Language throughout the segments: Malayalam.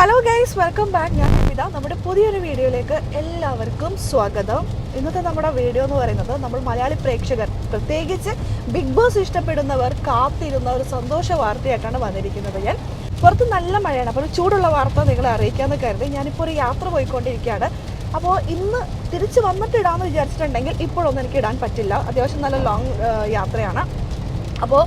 Hello guys, welcome back. ഞാൻ വിത. നമ്മുടെ പുതിയൊരു വീഡിയോയിലേക്ക് എല്ലാവർക്കും സ്വാഗതം. ഇന്നത്തെ നമ്മുടെ വീഡിയോ എന്ന് പറയുന്നത് നമ്മൾ മലയാളി പ്രേക്ഷകർ, പ്രത്യേകിച്ച് ബിഗ് ബോസ് ഇഷ്ടപ്പെടുന്നവർ കാത്തിരുന്ന ഒരു സന്തോഷ വാർത്തയായിട്ടാണ് വന്നിരിക്കുന്നത്. ഞാൻ പുറത്ത് നല്ല മഴയാണ്, അപ്പോൾ ഒരു ചൂടുള്ള വാർത്ത നിങ്ങളെ അറിയിക്കാമെന്ന് കരുതി ഞാനിപ്പോൾ ഒരു യാത്ര പോയിക്കൊണ്ടിരിക്കുകയാണ്. അപ്പോൾ ഇന്ന് തിരിച്ച് വന്നിട്ടിടാമെന്ന് വിചാരിച്ചിട്ടുണ്ടെങ്കിൽ ഇപ്പോഴൊന്നും എനിക്ക് ഇടാൻ പറ്റില്ല. അത്യാവശ്യം നല്ല ലോങ് യാത്രയാണ്. അപ്പോൾ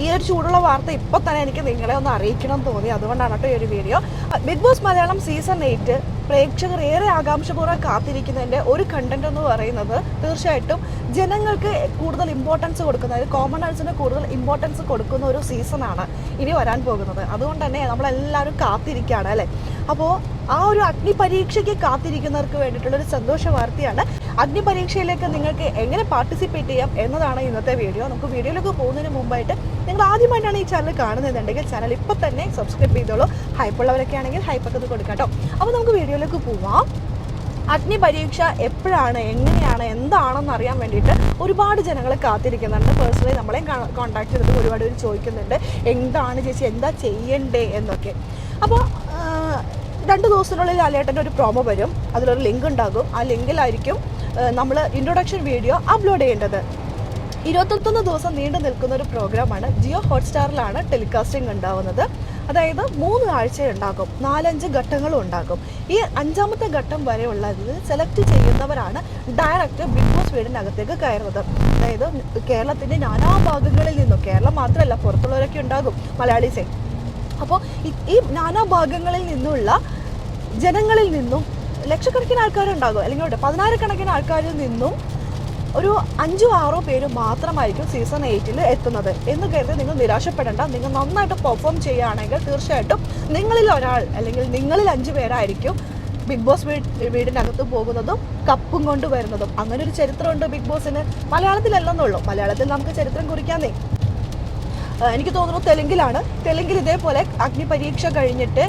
ഈ ഒരു ചൂടുള്ള വാർത്ത ഇപ്പോൾ തന്നെ എനിക്ക് നിങ്ങളെ ഒന്ന് അറിയിക്കണം എന്ന് തോന്നി. അതുകൊണ്ടാണ് കേട്ടോ ഈ ഒരു വീഡിയോ. ബിഗ് ബോസ് മലയാളം സീസൺ 8 പ്രേക്ഷകർ ഏറെ ആകാംക്ഷപൂർവ്വം കാത്തിരിക്കുന്നതിൻ്റെ ഒരു കണ്ടന്റ് എന്ന് പറയുന്നത് തീർച്ചയായിട്ടും ജനങ്ങൾക്ക് കൂടുതൽ ഇമ്പോർട്ടൻസ് കൊടുക്കുന്ന, അതായത് കോമണേഴ്സിന് കൂടുതൽ ഇമ്പോർട്ടൻസ് കൊടുക്കുന്ന ഒരു സീസണാണ് ഇനി വരാൻ പോകുന്നത്. അതുകൊണ്ട് തന്നെ നമ്മളെല്ലാവരും കാത്തിരിക്കുകയാണ് അല്ലേ. അപ്പോൾ ആ ഒരു അഗ്നിപരീക്ഷയ്ക്ക് കാത്തിരിക്കുന്നവർക്ക് വേണ്ടിയിട്ടുള്ളൊരു സന്തോഷ വാർത്തയാണ്. അഗ്നിപരീക്ഷയിലേക്ക് നിങ്ങൾക്ക് എങ്ങനെ പാർട്ടിസിപ്പേറ്റ് ചെയ്യാം എന്നതാണ് ഇന്നത്തെ വീഡിയോ. നമുക്ക് വീഡിയോയിലേക്ക് പോകുന്നതിന് മുമ്പായിട്ട് നിങ്ങൾ ആദ്യമായിട്ടാണ് ഈ ചാനൽ കാണുന്നതെന്നുണ്ടെങ്കിൽ ചാനൽ ഇപ്പോൾ തന്നെ സബ്സ്ക്രൈബ് ചെയ്തോളൂ. ഹൈപ്പുള്ളവരൊക്കെ ആണെങ്കിൽ ഹൈപ്പൊക്കെ ഒന്ന് കൊടുക്കാം കേട്ടോ. അപ്പോൾ നമുക്ക് വീഡിയോയിലേക്ക് പോവാം. അഗ്നിപരീക്ഷ എപ്പോഴാണ്, എങ്ങനെയാണ്, എന്താണെന്ന് അറിയാൻ വേണ്ടിയിട്ട് ഒരുപാട് ജനങ്ങൾ കാത്തിരിക്കുന്നുണ്ട്. പേഴ്സണലി നമ്മളെയും കോൺടാക്ട് ചെയ്തിട്ട് ഒരുപാട് പേര് ചോദിക്കുന്നുണ്ട്, എന്താണ് ചേച്ചി, എന്താ ചെയ്യണ്ടേ എന്നൊക്കെ. അപ്പോൾ 2 ദിവസത്തിനുള്ളിൽ ലാലേട്ടൻ്റെ ഒരു പ്രോമോ വരും, അതിലൊരു ലിങ്ക് ഉണ്ടാകും. ആ ലിങ്കിലായിരിക്കും നമ്മൾ ഇൻട്രൊഡക്ഷൻ വീഡിയോ അപ്ലോഡ് ചെയ്യേണ്ടത്. 21 ദിവസം നീണ്ടു നിൽക്കുന്ന ഒരു പ്രോഗ്രാമാണ്. ജിയോ ഹോട്ട്സ്റ്റാറിലാണ് ടെലികാസ്റ്റിംഗ് ഉണ്ടാവുന്നത്. അതായത് 3 ആഴ്ച ഉണ്ടാകും, 4-5 ഘട്ടങ്ങളും ഉണ്ടാകും. ഈ 5ാമത്തെ ഘട്ടം വരെ ഉള്ളതിൽ സെലക്ട് ചെയ്യുന്നവരാണ് ഡയറക്റ്റ് ബിഗ് ബോസ് വീടിനകത്തേക്ക് കയറുന്നത്. അതായത് കേരളത്തിൻ്റെ നാനാഭാഗങ്ങളിൽ നിന്നും, കേരളം മാത്രമല്ല പുറത്തുള്ളവരൊക്കെ ഉണ്ടാകും മലയാളീസേ. അപ്പോൾ ഈ നാനാഭാഗങ്ങളിൽ നിന്നുള്ള ജനങ്ങളിൽ നിന്നും ലക്ഷക്കണക്കിന് ആൾക്കാരുണ്ടാകും, അല്ലെങ്കിൽ 16 ആൾക്കാരിൽ നിന്നും ഒരു 5-6 പേര് മാത്രമായിരിക്കും സീസൺ 8 എത്തുന്നത് എന്ന് കരുതി നിങ്ങൾ നിരാശപ്പെടേണ്ട. നിങ്ങൾ നന്നായിട്ട് പെർഫോം ചെയ്യുകയാണെങ്കിൽ തീർച്ചയായിട്ടും നിങ്ങളിൽ ഒരാൾ അല്ലെങ്കിൽ നിങ്ങളിൽ 5 പേരായിരിക്കും ബിഗ് ബോസ് വീടിനകത്ത് പോകുന്നതും കപ്പും കൊണ്ടുവരുന്നതും. അങ്ങനെ ഒരു ചരിത്രമുണ്ട് ബിഗ് ബോസിന്. മലയാളത്തിലല്ലെന്നുള്ളൂ, മലയാളത്തിൽ നമുക്ക് ചരിത്രം കുറിക്കാന്നേ. എനിക്ക് തോന്നുന്നു തെലുങ്കിൽ ഇതേപോലെ അഗ്നിപരീക്ഷ കഴിഞ്ഞിട്ട്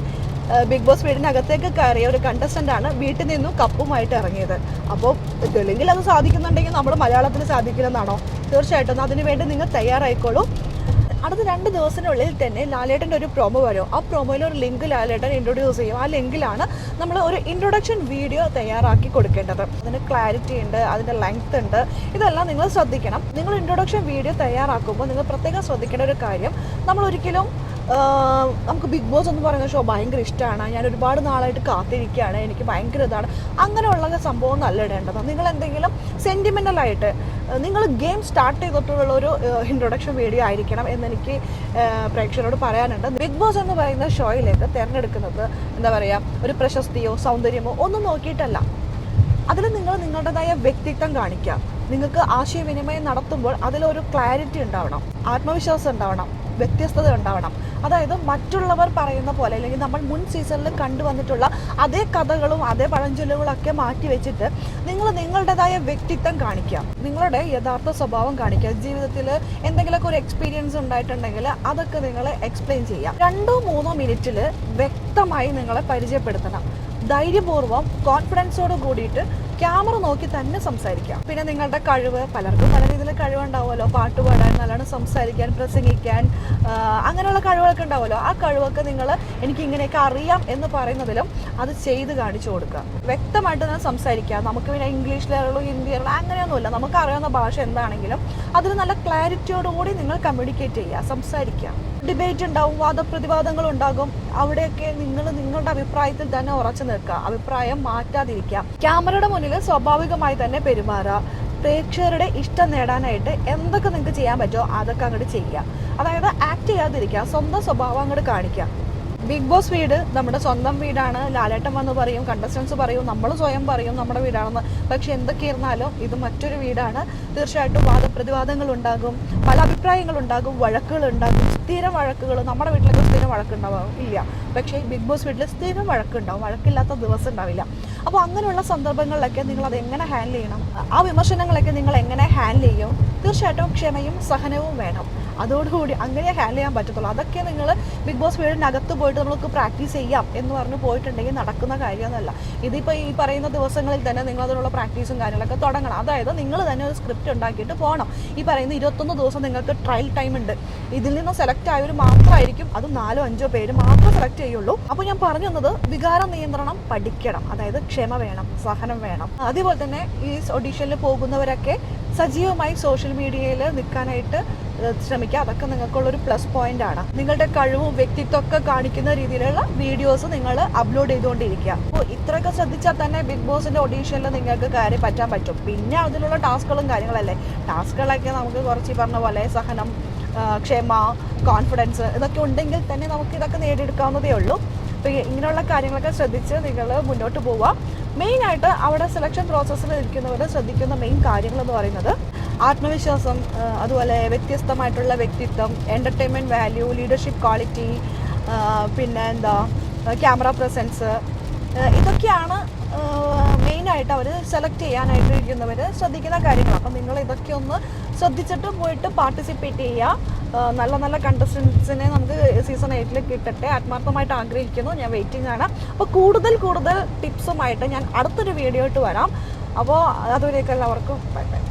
ബിഗ് ബോസ് വീടിനകത്തേക്ക് കയറിയ ഒരു കണ്ടസ്റ്റൻ്റാണ് വീട്ടിൽ നിന്നും കപ്പുമായിട്ട് ഇറങ്ങിയത്. അപ്പോൾ തെലുങ്കിൽ അത് സാധിക്കുന്നുണ്ടെങ്കിൽ നമ്മുടെ മലയാളത്തിൽ സാധിക്കില്ലെന്നാണോ? തീർച്ചയായിട്ടും അതിനുവേണ്ടി നിങ്ങൾ തയ്യാറായിക്കോളൂ. അടുത്ത 2 ദിവസത്തിനുള്ളിൽ തന്നെ ലാലേട്ടൻ്റെ ഒരു പ്രോമോ വരും. ആ പ്രോമോയിൽ ഒരു ലിങ്ക് ലാലേട്ടൻ ഇൻട്രൊഡ്യൂസ് ചെയ്യും. ആ ലിങ്കിലാണ് നമ്മൾ ഒരു ഇൻട്രൊഡക്ഷൻ വീഡിയോ തയ്യാറാക്കി കൊടുക്കേണ്ടത്. അതിന് ക്ലാരിറ്റി ഉണ്ട്, അതിൻ്റെ ലെങ്ത് ഉണ്ട്, ഇതെല്ലാം നിങ്ങൾ ശ്രദ്ധിക്കണം. നിങ്ങൾ ഇൻട്രൊഡക്ഷൻ വീഡിയോ തയ്യാറാക്കുമ്പോൾ നിങ്ങൾ പ്രത്യേകം ശ്രദ്ധിക്കേണ്ട ഒരു കാര്യം, നമ്മൾ ഒരിക്കലും നമുക്ക് ബിഗ് ബോസ് എന്ന് പറയുന്ന ഷോ ഭയങ്കര ഇഷ്ടമാണ്, ഞാൻ ഒരുപാട് നാളായിട്ട് കാത്തിരിക്കുകയാണ്, എനിക്ക് ഭയങ്കര ഇതാണ്, അങ്ങനെയുള്ള സംഭവം നല്ല ഇടേണ്ടത്. നിങ്ങൾ എന്തെങ്കിലും സെൻറ്റിമെൻ്റലായിട്ട് നിങ്ങൾ ഗെയിം സ്റ്റാർട്ട് ചെയ്തിട്ടുള്ള ഒരു ഇൻട്രൊഡക്ഷൻ വീഡിയോ ആയിരിക്കണം എന്നെനിക്ക് പ്രേക്ഷകരോട് പറയാനുണ്ട്. ബിഗ് ബോസ് എന്ന് പറയുന്ന ഷോയിലേക്ക് തിരഞ്ഞെടുക്കുന്നത് എന്താ പറയുക, ഒരു പ്രശസ്തിയോ സൗന്ദര്യമോ ഒന്നും നോക്കിയിട്ടല്ല. അതിൽ നിങ്ങൾ നിങ്ങളുടേതായ വ്യക്തിത്വം കാണിക്കുക. നിങ്ങൾക്ക് ആശയവിനിമയം നടത്തുമ്പോൾ അതിലൊരു ക്ലാരിറ്റി ഉണ്ടാവണം, ആത്മവിശ്വാസം ഉണ്ടാവണം, വ്യത്യസ്തത ഉണ്ടാവണം. അതായത് മറ്റുള്ളവർ പറയുന്ന പോലെ, അല്ലെങ്കിൽ നമ്മൾ മുൻ സീസണിൽ കണ്ടുവന്നിട്ടുള്ള അതേ കഥകളും അതേ പഴഞ്ചൊല്ലുകളൊക്കെ മാറ്റി വെച്ചിട്ട് നിങ്ങൾ നിങ്ങളുടേതായ വ്യക്തിത്വം കാണിക്കുക, നിങ്ങളുടെ യഥാർത്ഥ സ്വഭാവം കാണിക്കുക. ജീവിതത്തിൽ എന്തെങ്കിലുമൊക്കെ ഒരു എക്സ്പീരിയൻസ് ഉണ്ടായിട്ടുണ്ടെങ്കിൽ അതൊക്കെ നിങ്ങൾ എക്സ്പ്ലെയിൻ ചെയ്യാം. 2-3 മിനിറ്റിൽ വ്യക്തമായി നിങ്ങളെ പരിചയപ്പെടുത്തണം. ധൈര്യപൂർവ്വം കോൺഫിഡൻസോട് കൂടിയിട്ട് ക്യാമറ നോക്കി തന്നെ സംസാരിക്കാം. പിന്നെ നിങ്ങളുടെ കഴിവ്, പലർക്കും പല രീതിയിൽ കഴിവുണ്ടാവുമല്ലോ, പാട്ട് പാടാൻ, നല്ലോണം സംസാരിക്കാൻ, പ്രസംഗിക്കാൻ, അങ്ങനെയുള്ള കഴിവുകളൊക്കെ ഉണ്ടാവുമല്ലോ. ആ കഴിവൊക്കെ നിങ്ങൾ എനിക്ക് ഇങ്ങനെയൊക്കെ അറിയാം എന്ന് പറയുന്നതിലും അത് ചെയ്ത് കാണിച്ചു കൊടുക്കുക. വ്യക്തമായിട്ട് തന്നെ സംസാരിക്കുക. നമുക്ക് പിന്നെ ഇംഗ്ലീഷിലുള്ള ഹിന്ദിയിലുള്ള അങ്ങനെയൊന്നുമില്ല, നമുക്ക് അറിയാവുന്ന ഭാഷ എന്താണെങ്കിലും അതിൽ നല്ല ക്ലാരിറ്റിയോടുകൂടി നിങ്ങൾ കമ്മ്യൂണിക്കേറ്റ് ചെയ്യുക, സംസാരിക്കുക. ഡിബേറ്റ് ഉണ്ടാവും, വാദപ്രതിവാദങ്ങൾ ഉണ്ടാകും. അവിടെയൊക്കെ നിങ്ങൾ നിങ്ങളുടെ അഭിപ്രായത്തിൽ തന്നെ ഉറച്ചു നിൽക്കുക, അഭിപ്രായം മാറ്റാതിരിക്കുക. ക്യാമറയുടെ മുന്നിൽ സ്വാഭാവികമായി തന്നെ പെരുമാറുക. പ്രേക്ഷകരുടെ ഇഷ്ടം നേടാനായിട്ട് എന്തൊക്കെ നിങ്ങൾക്ക് ചെയ്യാൻ പറ്റുമോ അതൊക്കെ അങ്ങോട്ട് ചെയ്യുക. അതായത് ആക്ട് ചെയ്യാതിരിക്കുക, സ്വന്തം സ്വഭാവം അങ്ങോട്ട് കാണിക്കുക. ബിഗ് ബോസ് വീട് നമ്മുടെ സ്വന്തം വീടാണ്. ലാലേട്ടൻ വന്ന് പറയും, കണ്ടസ്റ്റൻസ് പറയും, നമ്മൾ സ്വയം പറയും നമ്മുടെ വീടാണെന്ന്. പക്ഷെ എന്തൊക്കെയിരുന്നാലും ഇത് മറ്റൊരു വീടാണ്. തീർച്ചയായിട്ടും വാദപ്രതിവാദങ്ങൾ ഉണ്ടാകും, പല അഭിപ്രായങ്ങളുണ്ടാകും, വഴക്കുകളുണ്ടാകും, സ്ഥിരം വഴക്കുകൾ. നമ്മുടെ വീട്ടിലൊക്കെ സ്ഥിരം വഴക്കുണ്ടാവും ഇല്ല, പക്ഷേ ബിഗ് ബോസ് വീട്ടിൽ സ്ഥിരം വഴക്കുണ്ടാവും, വഴക്കില്ലാത്ത ദിവസം ഉണ്ടാവില്ല. അപ്പോൾ അങ്ങനെയുള്ള സന്ദർഭങ്ങളിലൊക്കെ നിങ്ങൾ അത് എങ്ങനെ ഹാൻഡിൽ ചെയ്യണം, ആ വിമർശനങ്ങളൊക്കെ നിങ്ങൾ എങ്ങനെ ഹാൻഡിൽ ചെയ്യും? തീർച്ചയായിട്ടും ക്ഷമയും സഹനവും വേണം. അതോടുകൂടി അങ്ങനെ ഹാൻഡിൽ ചെയ്യാൻ പറ്റത്തുള്ളൂ. അതൊക്കെ നിങ്ങൾ ബിഗ് ബോസ് വീടിനകത്ത് പോയിട്ട് നമുക്ക് പ്രാക്ടീസ് ചെയ്യാം എന്ന് പറഞ്ഞ് പോയിട്ടുണ്ടെങ്കിൽ നടക്കുന്ന കാര്യമൊന്നുമല്ല. ഇതിപ്പോൾ ഈ പറയുന്ന ദിവസങ്ങളിൽ തന്നെ നിങ്ങൾ അതിനുള്ള പ്രാക്ടീസും കാര്യങ്ങളൊക്കെ തുടങ്ങണം. അതായത് നിങ്ങൾ തന്നെ ഒരു സ്ക്രിപ്റ്റ് ഉണ്ടാക്കിയിട്ട് പോകണം. ഈ പറയുന്ന 21 ദിവസം നിങ്ങൾക്ക് ട്രയൽ ടൈം ഉണ്ട്. ഇതിൽ നിന്ന് സെലക്ട് ആയവർ മാത്രമായിരിക്കും, അത് 4-5 പേര് മാത്രം സെലക്ട് ചെയ്യുള്ളൂ. അപ്പോൾ ഞാൻ പറഞ്ഞു തന്നത് വികാര നിയന്ത്രണം പഠിക്കണം. അതായത് ക്ഷമ വേണം, സഹനം വേണം. അതേപോലെ തന്നെ ഈ ഓഡീഷനിൽ പോകുന്നവരൊക്കെ സജീവമായി സോഷ്യൽ മീഡിയയിൽ നിൽക്കാനായിട്ട് ശ്രമിക്കുക. അതൊക്കെ നിങ്ങൾക്കുള്ളൊരു പ്ലസ് പോയിന്റ് ആണ്. നിങ്ങളുടെ കഴിവും വ്യക്തിത്വം ഒക്കെ കാണിക്കുന്ന രീതിയിലുള്ള വീഡിയോസ് നിങ്ങൾ അപ്ലോഡ് ചെയ്തുകൊണ്ടിരിക്കുക. അപ്പോൾ ഇത്രയൊക്കെ ശ്രദ്ധിച്ചാൽ തന്നെ ബിഗ് ബോസിന്റെ ഓഡീഷനിൽ നിങ്ങൾക്ക് കാര്യം പറ്റാൻ പറ്റും. പിന്നെ അതിലുള്ള ടാസ്കുകളും കാര്യങ്ങളല്ലേ, ടാസ്കുകളൊക്കെ നമുക്ക് കുറച്ച് പറഞ്ഞ പോലെ സഹനം, ക്ഷമ, കോൺഫിഡൻസ് ഇതൊക്കെ ഉണ്ടെങ്കിൽ തന്നെ നമുക്ക് ഇതൊക്കെ നേടിയെടുക്കാവുന്നതേ ഉള്ളൂ. അപ്പോൾ ഇങ്ങനെയുള്ള കാര്യങ്ങളൊക്കെ ശ്രദ്ധിച്ച് നിങ്ങൾ മുന്നോട്ട് പോവുക. മെയിനായിട്ട് അവിടെ സെലക്ഷൻ പ്രോസസ്സിൽ ഇരിക്കുന്നവർ ശ്രദ്ധിക്കുന്ന മെയിൻ കാര്യങ്ങളെന്ന് പറയുന്നത് ആത്മവിശ്വാസം, അതുപോലെ വ്യത്യസ്തമായിട്ടുള്ള വ്യക്തിത്വം, എൻ്റർടൈൻമെൻറ്റ് വാല്യൂ, ലീഡർഷിപ്പ് ക്വാളിറ്റി, പിന്നെ ക്യാമറ പ്രസൻസ്, ഇതൊക്കെയാണ് മെയിനായിട്ട് അവർ സെലക്ട് ചെയ്യാനായിട്ട് ഇരിക്കുന്നവർ ശ്രദ്ധിക്കുന്ന കാര്യങ്ങൾ. അപ്പം നിങ്ങൾ ഇതൊക്കെ ഒന്ന് ശ്രദ്ധിച്ചിട്ട് പോയിട്ട് പാർട്ടിസിപ്പേറ്റ് ചെയ്യുക. നല്ല നല്ല കണ്ടസ്റ്റൻസിനെ നമുക്ക് സീസൺ 8 കിട്ടട്ടെ ആത്മാർത്ഥമായിട്ട് ആഗ്രഹിക്കുന്നു. ഞാൻ വെയിറ്റിംഗ് ആണ്. അപ്പോൾ കൂടുതൽ ടിപ്സുമായിട്ട് ഞാൻ അടുത്തൊരു വീഡിയോ ആയിട്ട് വരാം. അപ്പോൾ അതുവരേക്കും എല്ലാവർക്കും ബൈ ബൈ.